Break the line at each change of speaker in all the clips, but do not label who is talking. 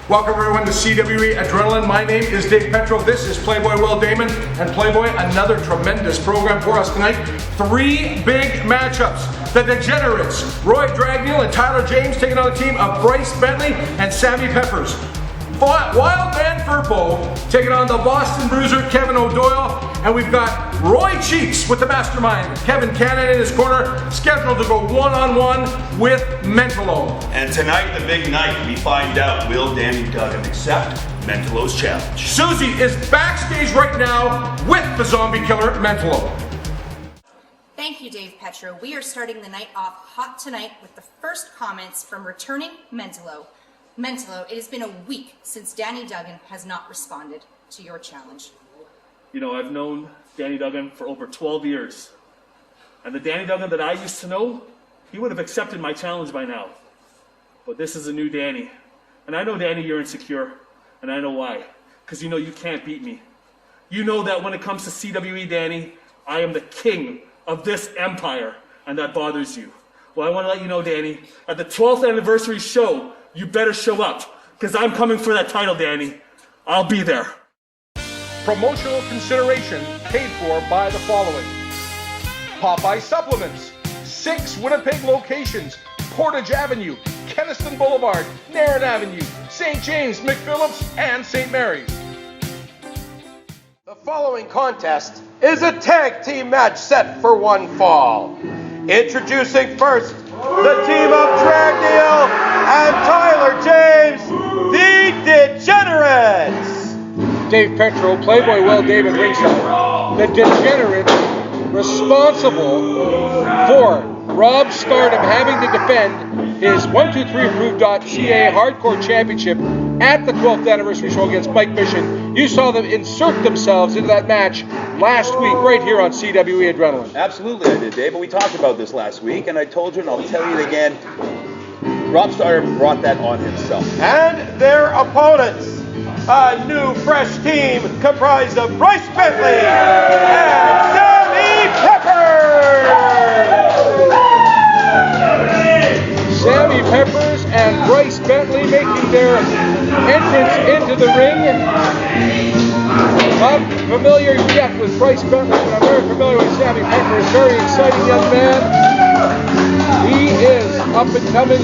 Welcome everyone to Cwe Adrenaline. My name is Dave Petro. This is Playboy Will Damon. And Playboy, another tremendous program for us tonight. 3 big matchups. The Degenerates, Cwe Adrenaline and Tyler James taking on the team of Bryce Bentley and Sammy Peppers. Wildman Firpo taking on the Boston Bruiser, Kevin O'Doyle. And we've got Roy Cheeks with the mastermind, Kevin Cannon in his corner, scheduled to go one-on-one with Mentallo.
And tonight, the big night, we find out, will Danny Duggan accept Mentallo's challenge?
Susie is backstage right now with the zombie killer, Mentallo.
Thank you, Dave Petro. We are starting the night off hot tonight with the first comments from returning Mentallo. Mentallo, it has been a week since Danny Duggan has not responded to your challenge.
You know, I've known Danny Duggan for over 12 years. And the Danny Duggan that I used to know, he would have accepted my challenge by now. But this is a new Danny. And I know, Danny, you're insecure. And I know why. Because you know you can't beat me. You know that when it comes to CWE, Danny, I am the king of this empire. And that bothers you. Well, I want to let you know, Danny, at the 12th anniversary show, you better show up. Because I'm coming for that title, Danny. I'll be there.
Promotional consideration paid for by the following: Popeye Supplements, 6 Winnipeg locations: Portage Avenue, Kenniston Boulevard, Nairn Avenue, St. James, McPhillips, and St. Mary's.
The following contest is a tag team match set for one fall. Introducing first, the team of Dragneil and Tyler James, the Degenerates.
Dave Petro, Playboy Will David ringside. The Degenerates responsible for Rob Stardom having to defend his 123approved.ca Hardcore Championship at the 12th anniversary show against Mike Mission. You saw them insert themselves into that match last week right here on CWE Adrenaline.
Absolutely I did, Dave, but we talked about this last week, and I told you, and I'll tell you it again, Rob Stardom brought that on himself.
And their opponents, a new fresh team comprised of Bryce Bentley and Sammy Peppers.
Sammy Peppers and Bryce Bentley making their entrance into the ring. Not familiar yet with Bryce Bentley, but I'm very familiar with Sammy Peppers. Very exciting young man. He is up and coming.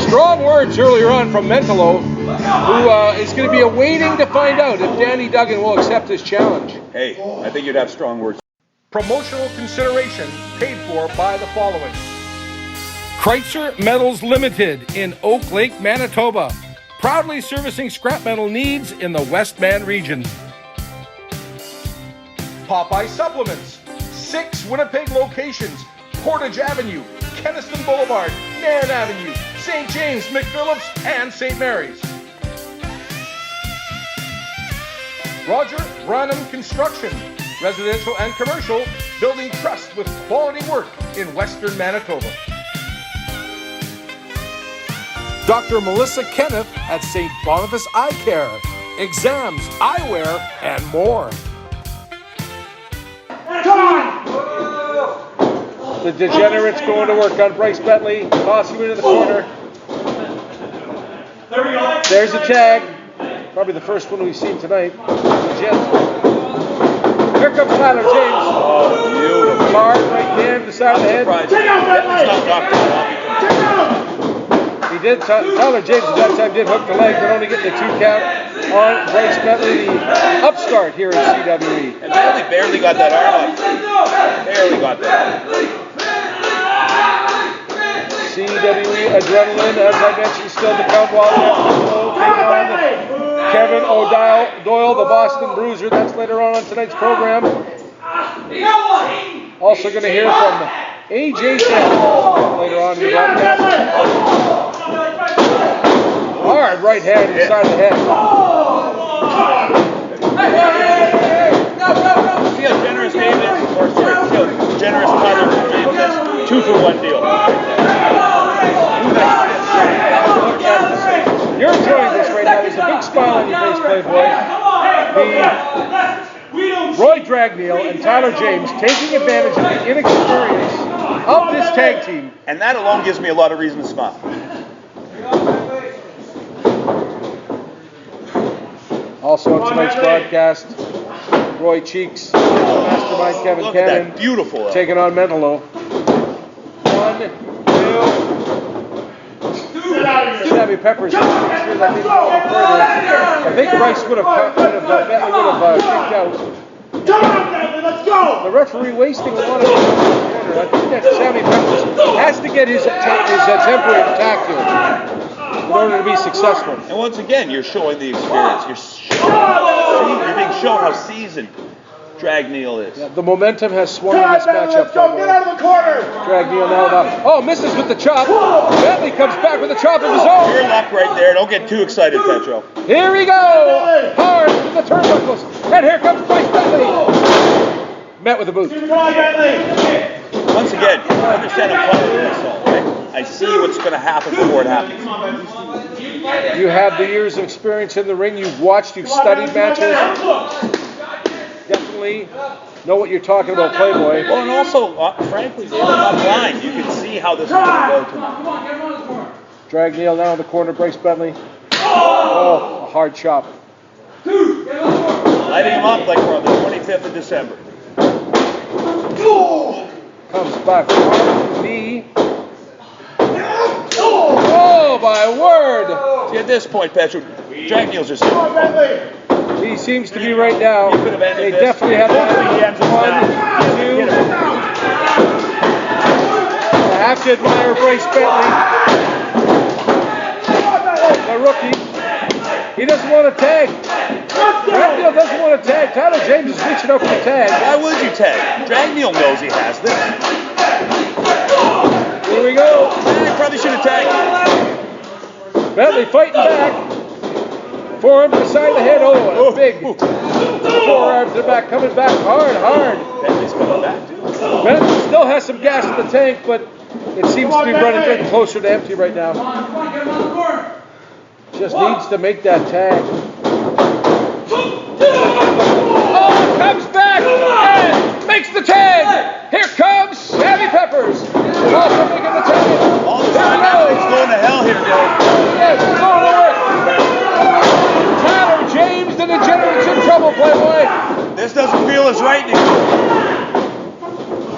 Strong words earlier on from Mentallo, who is going to be awaiting to find out if Danny Duggan will accept his challenge.
Hey, I think you'd have strong words.
Promotional consideration paid for by the following: Kreitzer Metals Limited in Oak Lake, Manitoba, proudly servicing scrap metal needs in the Westman region. Popeye Supplements, 6 Winnipeg locations: Portage Avenue, Kenniston Boulevard, Nairn Avenue, St. James, McPhillips, and St. Mary's. Roger Branham Construction, residential and commercial, building trust with quality work in Western Manitoba. Dr. Melissa Kenneth at St. Boniface Eye Care, exams, eyewear, and more.
The Degenerates going to work on Bryce Bentley, toss him into the corner. There's a tag, probably the first one we've seen tonight. Here comes Tyler James.
Oh, beautiful.
Hard right hand to the side of the head. He did. Tyler James at that time did hook the leg, but only get the 2 count on Bryce Bentley, the upstart here in CWE.
And Bentley barely got that arm up. Barely got that.
CWE Adrenaline, as I mentioned, still to come. Kevin O'Doyle, the Boston Bruiser. That's later on tonight's program. Also going to hear from AJ Sanchez later on in the broadcast. Hard right hand inside the head.
See how generous Dave is? Or sorry, see how generous Tyler James is? 2 for 1 deal.
You're enjoying this right now. There's a big smile on your face, Playboy. Roy Dragneil and Tyler James taking advantage of the inexperience of this tag team.
And that alone gives me a lot of reason to smile.
Also on tonight's broadcast, Roy Cheeks, Mastermind Kevin
Look at
Cannon,
that beautiful.
taking on Mentallo. 1, 2. Sammy Peppers. Sure that didn't go any further. I think Bryce would have kicked out. The referee wasting a lot of time in the corner. I think that Sammy Peppers has to get his temper intact here in order to be successful.
And once again, you're showing the experience. You're being shown how seasoned Drag Neil is.
Yeah, the momentum has swung in this matchup.
Get out of the corner.
Drag Neil now about. Oh, misses with the chop. Bentley comes back with a chop of his own.
Your luck right there. Don't get too excited, Petro.
Here we go. Hard to the turnbuckles. And here comes Bryce Bentley. Met with a boot.
Once again, I understand I'm calling this all, right? I see what's going to happen before it happens.
You have the years of experience in the ring. You've watched, you've studied matches. Definitely know what you're talking about, Playboy.
Well, and also, frankly, I'm not blind. You can see how this is going to go tonight.
Drag Neil now in the corner, Bryce Bentley. Oh, a hard chop.
Lighting him up like we're on the 25th of December.
Comes back on knee. Oh, my word!
See, at this point, Petro, Drag Neil's just...
He seems to be right now.
He could have ended
They
this.
definitely have that. 1, 2. I have to admire Bryce Bentley, the rookie. He doesn't want to tag. Drag Neil doesn't want to tag. Tyler James is reaching out for the tag.
Why would you tag? Drag Neil knows he has this.
Here we go.
I probably should have tagged.
Bentley fighting back. Forearm to the side of the head. Oh, a big forearm to the back. Coming back hard.
Bentley's coming back, too.
Bentley still has some gas in the tank, but it seems to be running getting closer to empty right now. Just needs to make that tag. Oh, comes back and makes the tag. Here comes Sammy Peppers. Also making the tag.
All the time, Bentley's going to hell here, Dave.
Yes, it's going to work. Tyler James, the Degenerates in trouble, Playboy.
This doesn't feel as right anymore.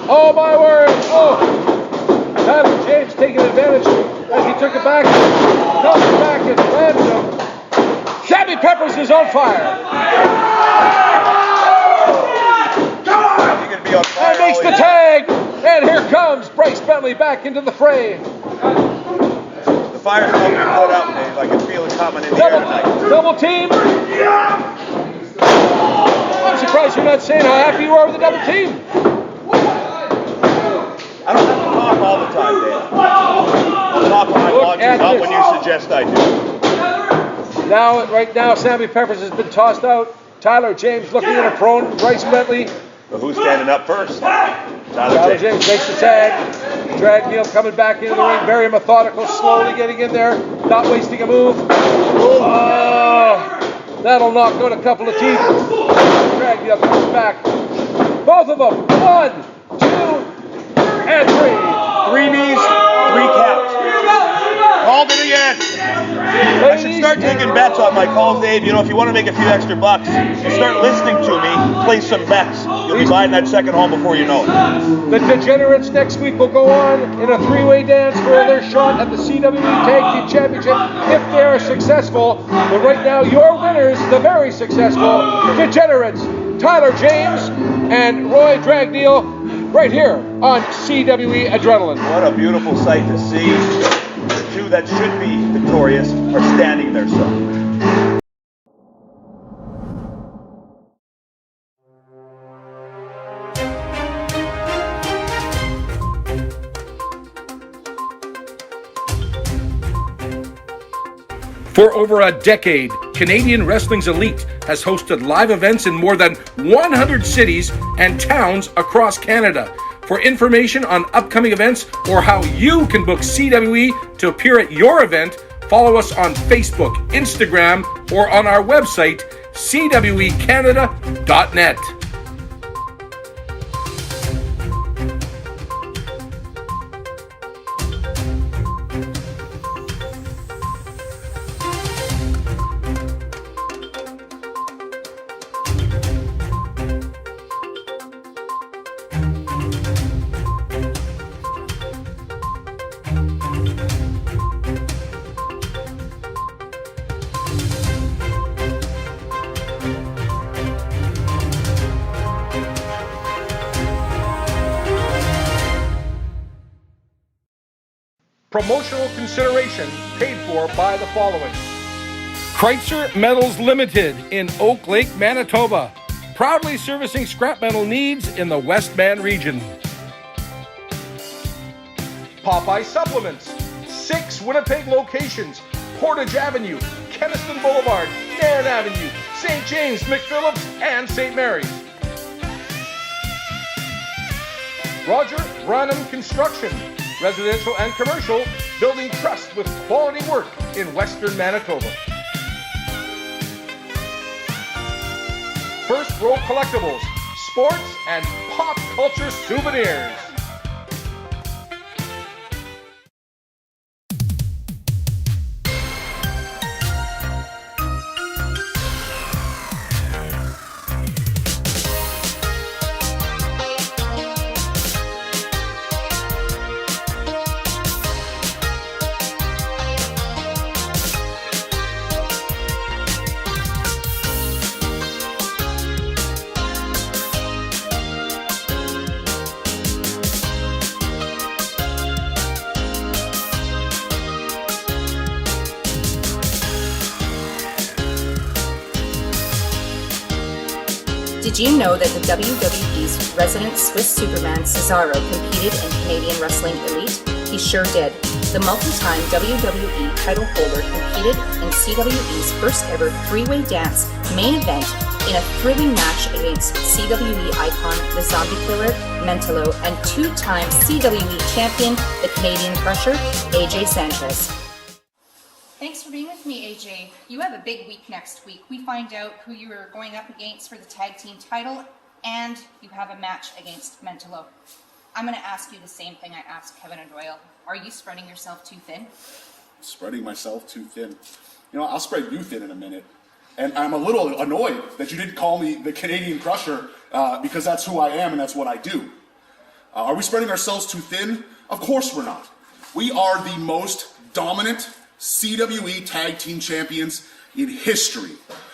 Oh, my word. Oh. Tyler James taking advantage as he took it back. Comes back and lands him. Sammy Peppers is on fire.
You're going to be on fire.
And makes the tag. And here comes Bryce Bentley back into the fray.
The fire's about to be put out, Dave. I can feel it coming in the air tonight.
Double team. I'm surprised you're not saying how happy you are with the double team.
I don't have to talk all the time, Dave. I'll talk when I want to, not when you suggest I do.
Now, right now, Sammy Peppers has been tossed out. Tyler James looking at a prone Bryce Bentley.
But who's standing up first?
Tyler James makes the tag. Drag Neil coming back into the ring, very methodical, slowly getting in there, not wasting a move. That'll knock out a couple of teeth. Drag Neil comes back. Both of them. 1, 2, and 3.
3 knees, 3 counts. Called it again. I should start taking bets on my calls, Dave. You know, if you want to make a few extra bucks, you start listening to me, place some bets. You'll be buying that second home before you know it.
The Degenerates next week will go on in a 3-way dance for their shot at the CWE Tag Team Championship if they are successful. But right now, your winners, the very successful Degenerates, Tyler James and Roy Drag Neil, right here on CWE Adrenaline.
What a beautiful sight to see. The two that should be victorious are standing there so.
For over a decade, Canadian Wrestling's Elite has hosted live events in more than 100 cities and towns across Canada. For information on upcoming events or how you can book CWE to appear at your event, follow us on Facebook, Instagram, or on our website, cwecanada.net.
Promotional consideration paid for by the following.
Kreitzer Metals Limited in Oak Lake, Manitoba. Proudly servicing scrap metal needs in the Westman region.
Popeye Supplements. 6 Winnipeg locations. Portage Avenue, Keniston Boulevard, Nairn Avenue, St. James, McPhillips, and St. Mary's. Roger Branham Construction. Residential and commercial, building trust with quality work in Western Manitoba. First Row Collectibles, sports and pop culture souvenirs.
Did you know that the WWE's resident Swiss Superman Cesaro competed in Canadian Wrestling Elite? He sure did. The multi-time WWE title holder competed in CWE's first ever three-way dance main event in a thrilling match against CWE icon the Zombie Killer, Mentallo, and two-time CWE champion, the Canadian Crusher, AJ Sanchez. Thanks for being with me, AJ. You have a big week next week. We find out who you are going up against for the tag team title, and you have a match against Mentallo. I'm going to ask you the same thing I asked Kevin O'Doyle. Are you spreading yourself too thin?
Spreading myself too thin. You know, I'll spread you thin in a minute. And I'm a little annoyed that you didn't call me the Canadian Crusher because that's who I am and that's what I do. Are we spreading ourselves too thin? Of course we're not. We are the most dominant CWE Tag Team Champions in history.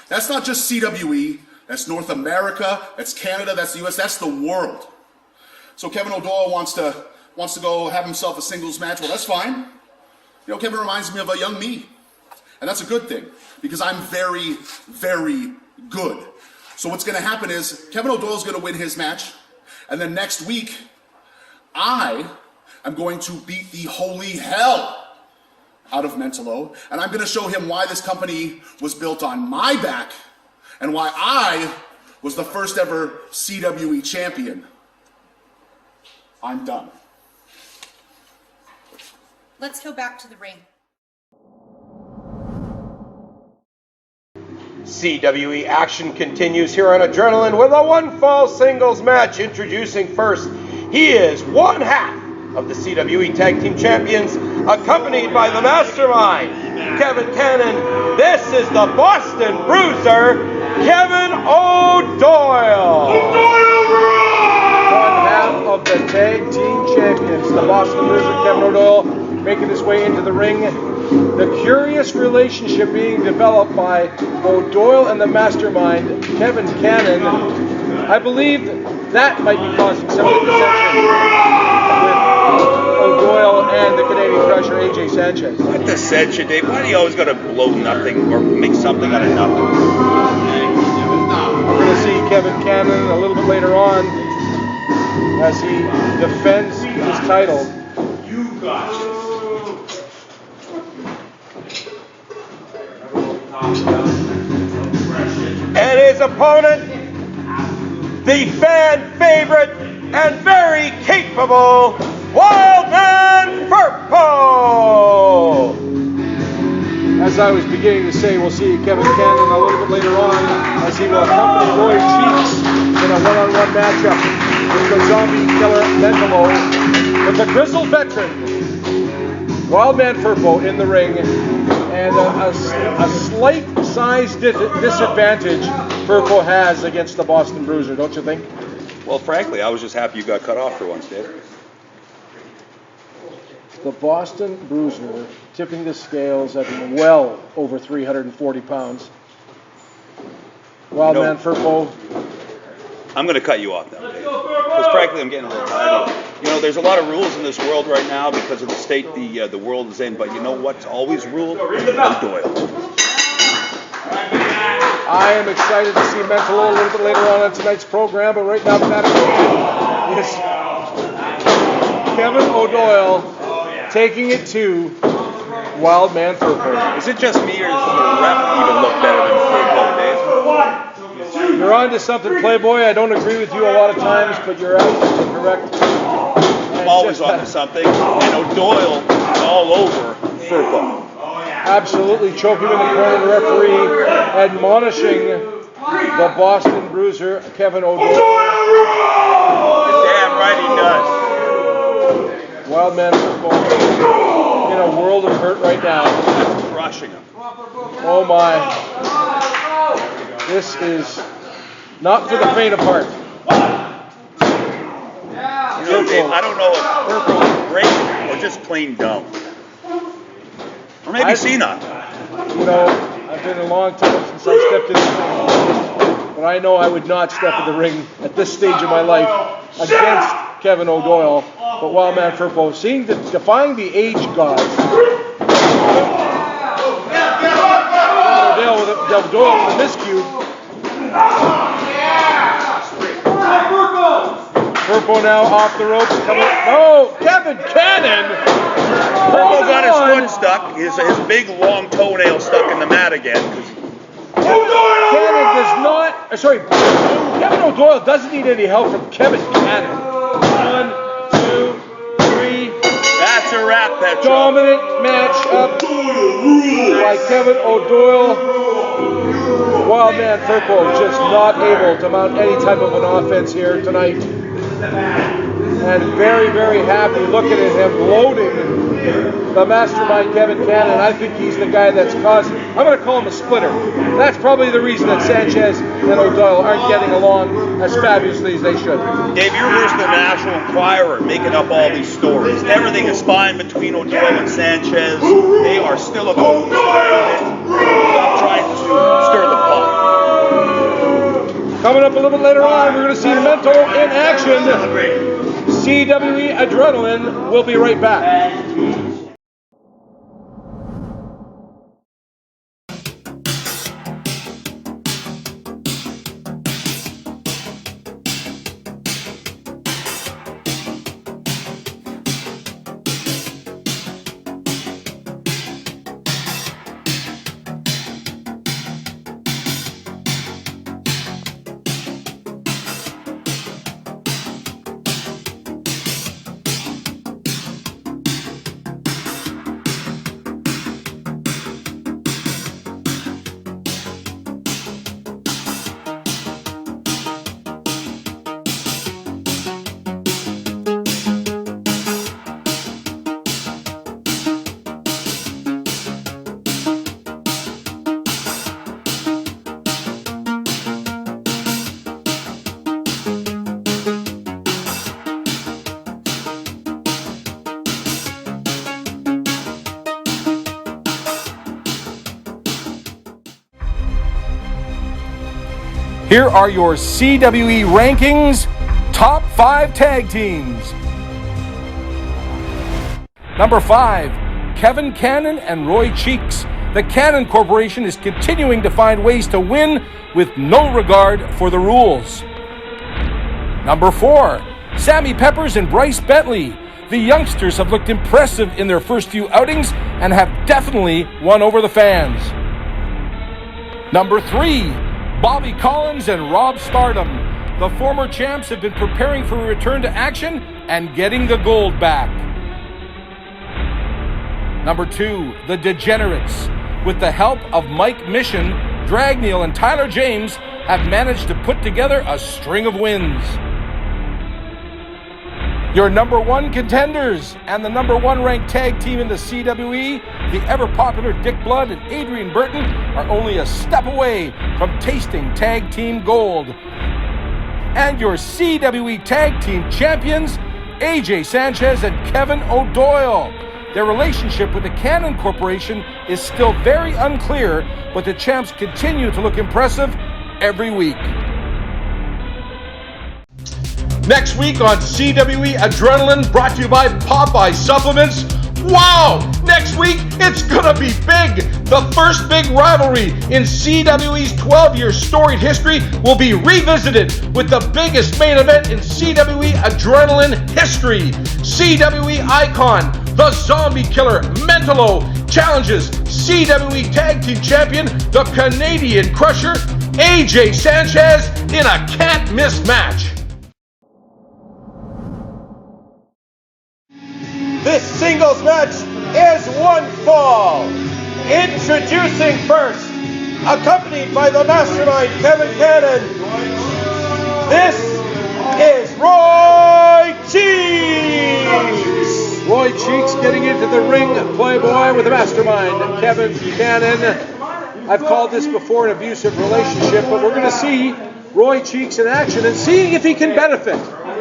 That's not just CWE, that's North America, that's Canada, that's the US, that's the world. So Kevin O'Doyle wants to go have himself a singles match. Well, that's fine. You know, Kevin reminds me of a young me. And that's a good thing, because I'm very, very good. So what's gonna happen is, Kevin O'Doyle's gonna win his match, and then next week, I am going to beat the holy hell out of Mentallo, and I'm gonna show him why this company was built on my back, and why I was the first ever CWE champion. I'm done.
Let's go back to the ring.
CWE action continues here on Adrenaline with a one-fall singles match. Introducing first, he is one half of the CWE Tag Team Champions, accompanied by the Mastermind, Kevin Cannon. This is the Boston Bruiser, Kevin O'Doyle.
One half of the Tag Team Champions, the Boston Bruiser, Kevin O'Doyle, making his way into the ring. The curious relationship being developed by O'Doyle and the Mastermind, Kevin Cannon. I believe that might be causing some of the dissension with O'Doyle and the Canadian Crusher, AJ Sanchez.
What dissension, Dave? Why do you always got to blow nothing or make something out of nothing?
We're going to see Kevin Cannon a little bit later on as he defends his title.
You got it.
And his opponent, the fan favorite and very capable Wildman Firpo.
As I was beginning to say, we'll see Kevin Cannon a little bit later on as he will accompany Roy Cheeks in a one-on-one matchup with the Zombie Killer Mentallo, with the grizzled veteran Wildman Firpo in the ring, and a slight size disadvantage Firpo has against the Boston Bruiser, don't you think?
Well, frankly, I was just happy you got cut off for once, Dave.
The Boston Bruiser tipping the scales at well over 340 pounds. Wildman Firpo.
I'm going to cut you off now, Dave. Because frankly, I'm getting a little tired of it. You know, there's a lot of rules in this world right now because of the state the world is in, but you know what's always ruled? Doyle.
I am excited to see Mentallo a little bit later on tonight's program, but right now that is Kevin O'Doyle taking it to Wildman Firpo.
Is it just me or does the ref even look better than Firpo, Dave?
You're on to something, Playboy. I don't agree with you a lot of times, but you're absolutely correct.
I'm always on to something, and O'Doyle is all over Firpo.
Absolutely choking in the corner. The referee admonishing the Boston Bruiser, Kevin O'Doyle.
You're damn right he does.
Wildman Firpo in a world of hurt right now.
Crushing him.
Oh my. This is not for the faint of heart.
You know, Dave, I don't know if Firpo is great or just plain dumb. Or maybe senile.
You know, I've been a long time since I stepped in the ring, but I know I would not step in the ring at this stage of my life against Kevin O'Doyle. But Wildman Firpo, defying the age gods. O'Doyle with a miscue. Firpo now off the ropes. No, Kevin Cannon!
Firpo got his foot stuck, his big long toenail stuck in the mat again.
Cannon does not, Kevin O'Doyle doesn't need any help from Kevin Cannon. 1, 2, 3.
That's a wrap, Petro.
Dominant match up by Kevin O'Doyle. Wildman Firpo just not able to mount any type of an offense here tonight. And very, very happy looking at him loading the mastermind Kevin Cannon. I think he's the guy that's caused, I'm going to call him a splitter. That's probably the reason that Sanchez and O'Doyle aren't getting along as fabulously as they should.
Dave, you're worse than the National Enquirer making up all these stories. Everything is fine between O'Doyle and Sanchez. They are still about to stop trying to stir the pot.
Coming up a little bit later on, we're going to see Mentallo in action. Cwe Adrenaline. We'll be right back. Here are your CWE rankings, top 5 tag teams. Number 5, Kevin Cannon and Roy Cheeks. The Cannon Corporation is continuing to find ways to win with no regard for the rules. Number 4, Sammy Peppers and Bryce Bentley. The youngsters have looked impressive in their first few outings and have definitely won over the fans. Number 3, Bobby Collins and Rob Stardom. The former champs have been preparing for a return to action and getting the gold back. Number 2, the Degenerates. With the help of Mike Mission, Dragneel and Tyler James have managed to put together a string of wins. Your number 1 contenders and the number 1 ranked tag team in the CWE, the ever-popular Dick Blood and Adrian Burton, are only a step away from tasting tag team gold. And your CWE tag team champions, AJ Sanchez and Kevin O'Doyle. Their relationship with the Cannon Corporation is still very unclear, but the champs continue to look impressive every week.
Next week on CWE Adrenaline, brought to you by Popeye Supplements. Wow! Next week, it's gonna be big! The first big rivalry in CWE's 12-year storied history will be revisited with the biggest main event in CWE Adrenaline history. CWE icon, the zombie killer, Mentallo, challenges CWE Tag Team Champion, the Canadian Crusher, AJ Sanchez, in a can't-miss match. This singles match is one fall. Introducing first, accompanied by the mastermind Kevin Cannon, this is Roy Cheeks.
Roy Cheeks getting into the ring, Playboy with the mastermind, Kevin Cannon. I've called this before an abusive relationship, but we're going to see Roy Cheeks in action and seeing if he can benefit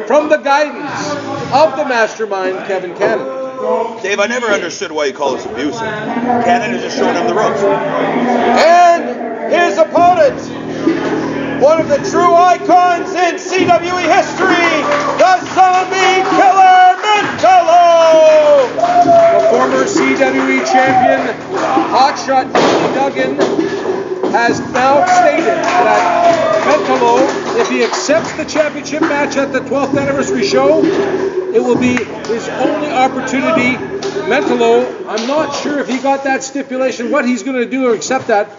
from the guidance of the mastermind, Kevin Cannon.
Dave, I never understood why you call this abusive. Cannon is just showing him the ropes.
And his opponent, one of the true icons in CWE history, the zombie killer, Mentallo!
The former CWE champion, hotshot Duggan, has now stated that Mentallo, if he accepts the championship match at the 12th anniversary show, it will be his only opportunity. Mentallo, I'm not sure if he got that stipulation, what he's going to do or accept that,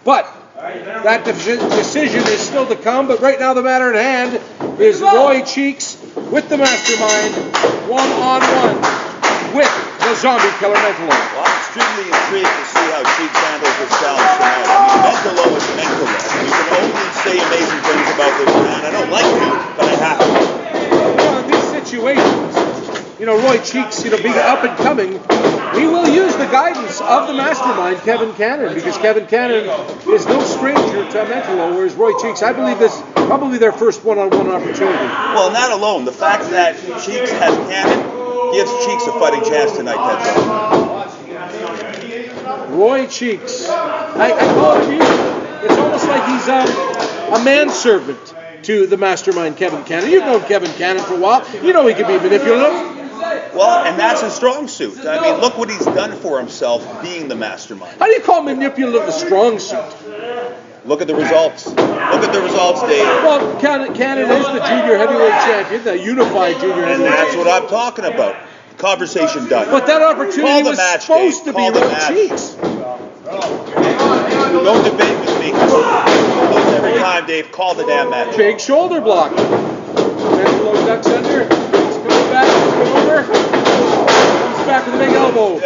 but that decision is still to come. But right now the matter at hand is Roy Cheeks with the mastermind, one-on-one with the zombie killer Mentallo.
Well, I'm extremely intrigued to see how Cheeks handles this challenge tonight. I mean, Mentallo is Mentallo. You can only say amazing things about this man. I don't like to, but I have to.
Well, in these situations, Roy Cheeks, being up and coming, he will use the guidance of the mastermind, Kevin Cannon, because Kevin Cannon is no stranger to Mentallo, whereas Roy Cheeks, I believe this probably their first one-on-one opportunity.
Well, not alone. The fact that Cheeks has Cannon gives Cheeks a fighting chance tonight, Pedro.
Roy Cheeks, I call it it's almost like he's a manservant to the mastermind, Kevin Cannon. You've known Kevin Cannon for a while. You know he can be manipulative.
Well, and that's his strong suit. I mean, look what he's done for himself being the mastermind.
How do you call manipulative a strong suit?
Look at the results. Look at the results, Dave.
Well, Cannon is the junior heavyweight champion, the unified junior heavyweight
And that's
champion.
what I'm talking about. Conversation done.
But that opportunity was
match,
supposed
Dave.
to be Roy Cheeks.
Don't debate with me. Lose every time, Dave. Call the damn match.
Big shoulder block. Mentallo ducks under. He's coming back. He's over. Comes back with a big elbow.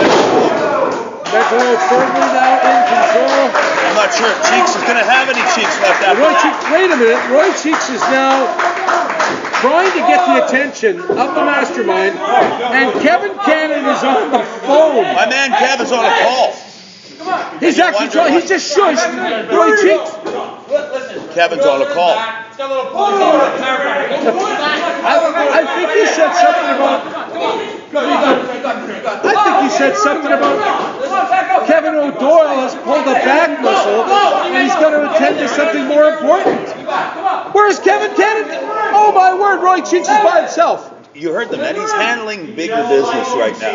Mentallo firmly now in control.
I'm not sure if Cheeks is going to have any cheeks left after
Roy
that.
Cheeks, wait a minute. Roy Cheeks is now trying to get the attention of the mastermind, and Kevin Cannon is on the phone.
My man Kevin's on a call.
He's actually trying. He's just shushed Roy Cheeks.
Kevin's on a call.
I think he said something about. I think he said something about Kevin O'Doyle has pulled a back muscle and he's going to attend to something more important. Where's Kevin Cannon? Oh my word, Roy Cheeks is by himself.
You heard the man. He's handling bigger business right now.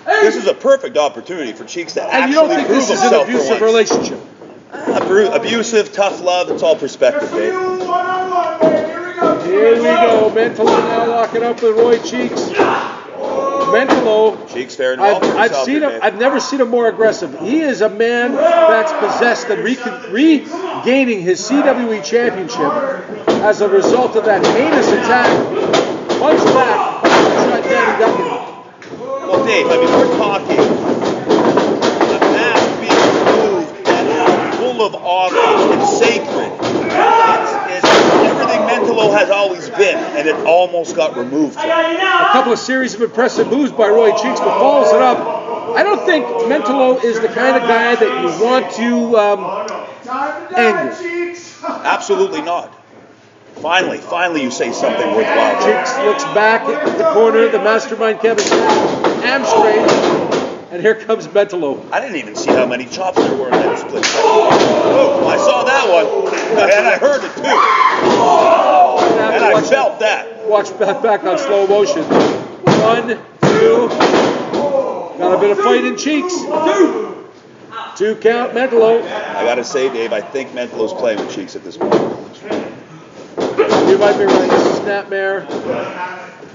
This is a perfect opportunity for Cheeks to
And you don't
actually
think
prove
this is an
himself
abusive
for once.
relationship?
Abusive, tough love, it's all perspective, Dave.
Here we go. Mentallo now locking up with Roy Cheeks. Mentallo,
Cheeks faring well for
I've
himself
seen
here,
him.
Dave.
I've never seen him more aggressive. He is a man that's possessed and regaining his CWE championship as a result of that heinous attack. Punch back, shot Danny Duggan.
Well, Dave, I mean, we're talking a mask being removed that is full of honor. It's sacred. It's everything Mentallo has always been, and it almost got removed from him.
A couple of series of impressive moves by Roy Cheeks, but follows it up. I don't think Mentallo is the kind of guy that you want to anger.
Absolutely not. Finally you say something worthwhile.
Cheeks looks back at the corner, the mastermind Kevin hamstring, and here comes Mentallo.
I didn't even see how many chops there were in that split second. Oh, I saw that one, and I heard it too. And I felt that.
watch back on slow motion. 1, 2. Got a bit of fight in Cheeks. 2 count, Mentallo.
I gotta say, Dave, I think Mentallo's playing with Cheeks at this point.
You might be right. Snapmare.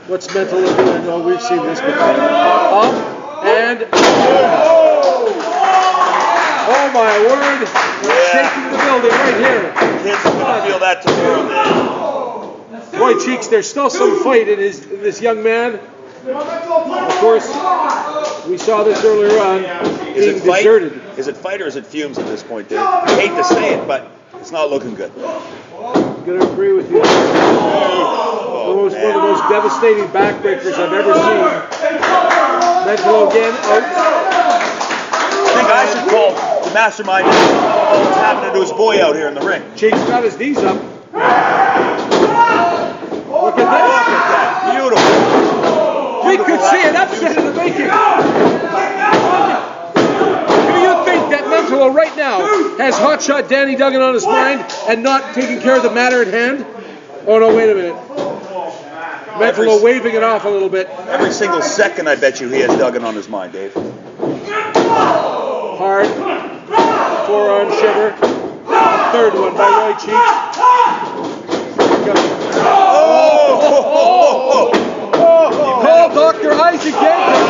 What's Mentallo doing? Oh, we've seen this before. Up and. Oh my word! Taking the building right here.
Kids are gonna feel that tomorrow.
Boy, Cheeks, there's still some fight in this young man. Of course, we saw this earlier on.
Is
Being
it fight?
deserted.
Is it fight or is it fumes at this point, Dave? I hate to say it, but it's not looking good.
I'm gonna agree with you. One of the most devastating backbreakers I've ever seen. Mentallo again out.
I think I should call the mastermind what's happening to his boy out here in the ring.
Cheeks got his knees up. Look at that.
Beautiful.
We could see an upset in the making. Do you think that Mentallo right now has hotshot Danny Duggan on his mind and not taking care of the matter at hand? Oh no, wait a minute. Mentallo waving it off a little bit.
Every single second, I bet you he has Duggan on his mind, Dave.
Hard. Forearm shiver. Third one by Roy Cheeks. Call Dr. Isaac Jenkins.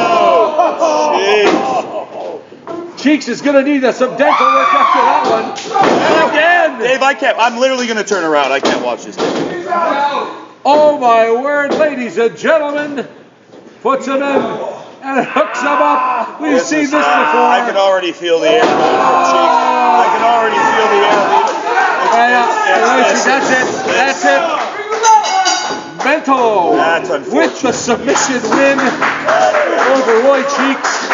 Cheeks is going to need some dental work after that one. And again.
Dave, I can't. I'm literally going to turn around. I can't watch this.
Oh my word, ladies and gentlemen. Puts him in and hooks him up. We've seen this before.
I can already feel the air going from Cheeks. I can already feel the air leaving.
That's it. Mentallo
That's unfortunate.
with the submission win over Roy Cheeks.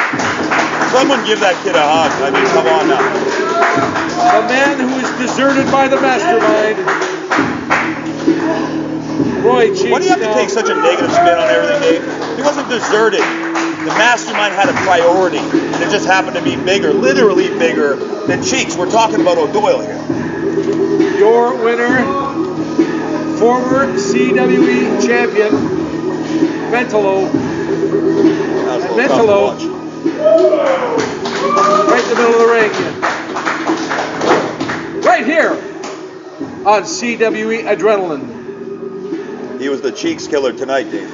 Someone give that kid a hug. I mean, come on now.
The man who is deserted by the mastermind. Roy Cheeks.
Why do you have to take such a negative spin on everything, Dave? He wasn't deserted. The mastermind had a priority, and it just happened to be bigger, literally bigger than Cheeks. We're talking about O'Doyle here.
Your winner, former CWE champion, Mentallo.
That was a little
Mentallo.
tough to watch.
Right in the middle of the ring. Right here on CWE Adrenaline.
He was the Cheeks killer tonight, Dave.